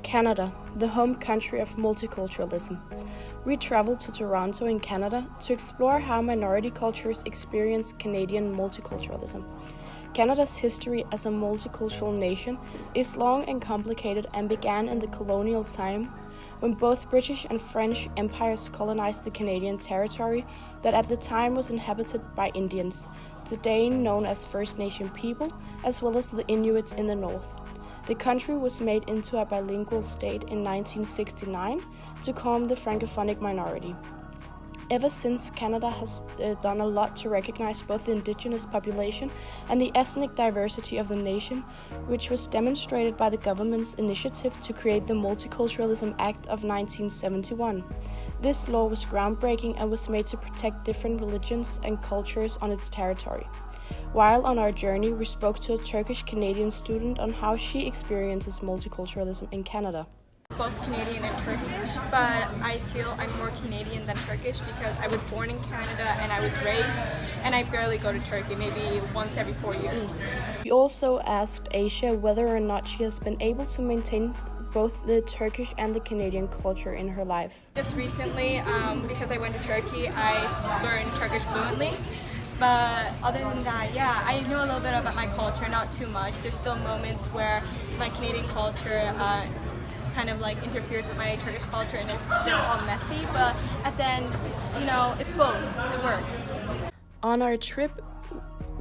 Canada, the home country of multiculturalism. We traveled to Toronto in Canada to explore how minority cultures experience Canadian multiculturalism. Canada's history as a multicultural nation is long and complicated and began in the colonial time when both British and French empires colonized the Canadian territory that at the time was inhabited by Indians, today known as First Nation people, as well as the Inuits in the north. The country was made into a bilingual state in 1969 to calm the francophonic minority. Ever since, Canada has done a lot to recognize both the Indigenous population and the ethnic diversity of the nation, which was demonstrated by the government's initiative to create the Multiculturalism Act of 1971. This law was groundbreaking and was made to protect different religions and cultures on its territory. While on our journey, we spoke to a Turkish-Canadian student on how she experiences multiculturalism in Canada. Both Canadian and Turkish, but I feel I'm more Canadian than Turkish because I was born in Canada and I was raised, and I barely go to Turkey, maybe once every 4 years. We also asked Asia whether or not she has been able to maintain both the Turkish and the Canadian culture in her life. Just recently, because I went to Turkey, I learned Turkish fluently. But other than that, yeah, I know a little bit about my culture, not too much. There's still moments where my Canadian culture kind of like interferes with my Turkish culture and it's all messy, but at the end, it's both. It works. On our trip,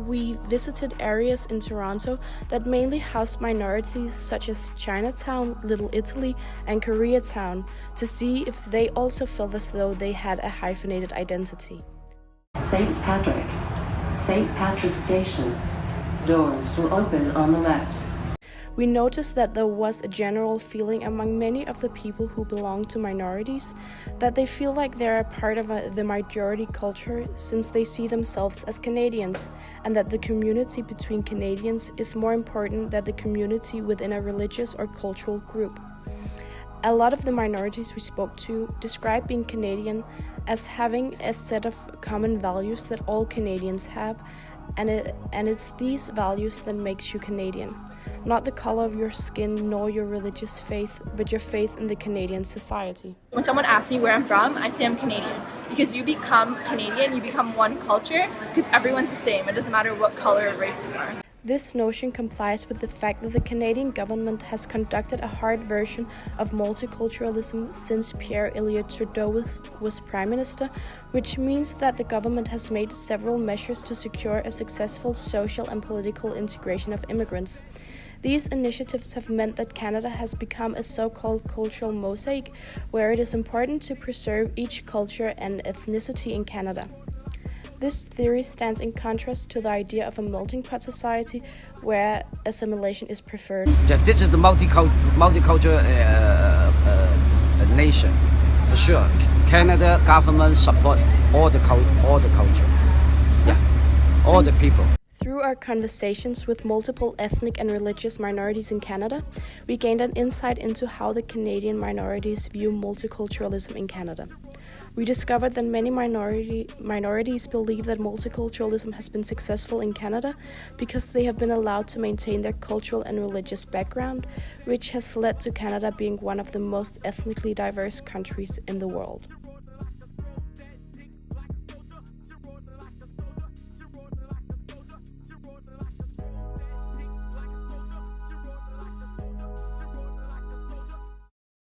we visited areas in Toronto that mainly housed minorities such as Chinatown, Little Italy, and Koreatown to see if they also felt as though they had a hyphenated identity. St. Patrick's Station. Doors will open on the left. We noticed that there was a general feeling among many of the people who belong to minorities that they feel like they're a part of the majority culture since they see themselves as Canadians, and that the community between Canadians is more important than the community within a religious or cultural group. A lot of the minorities we spoke to describe being Canadian as having a set of common values that all Canadians have, and it's these values that makes you Canadian. Not the color of your skin nor your religious faith, but your faith in the Canadian society. When someone asks me where I'm from, I say I'm Canadian. Because you become Canadian, you become one culture, because everyone's the same. It doesn't matter what color or race you are. This notion complies with the fact that the Canadian government has conducted a hard version of multiculturalism since Pierre-Elliott Trudeau was Prime Minister, which means that the government has made several measures to secure a successful social and political integration of immigrants. These initiatives have meant that Canada has become a so-called cultural mosaic, where it is important to preserve each culture and ethnicity in Canada. This theory stands in contrast to the idea of a melting pot society where assimilation is preferred. This is the multicultural nation, for sure. Canada government support all the culture, all the people. Through our conversations with multiple ethnic and religious minorities in Canada, we gained an insight into how the Canadian minorities view multiculturalism in Canada. We discovered that many minorities believe that multiculturalism has been successful in Canada because they have been allowed to maintain their cultural and religious background, which has led to Canada being one of the most ethnically diverse countries in the world.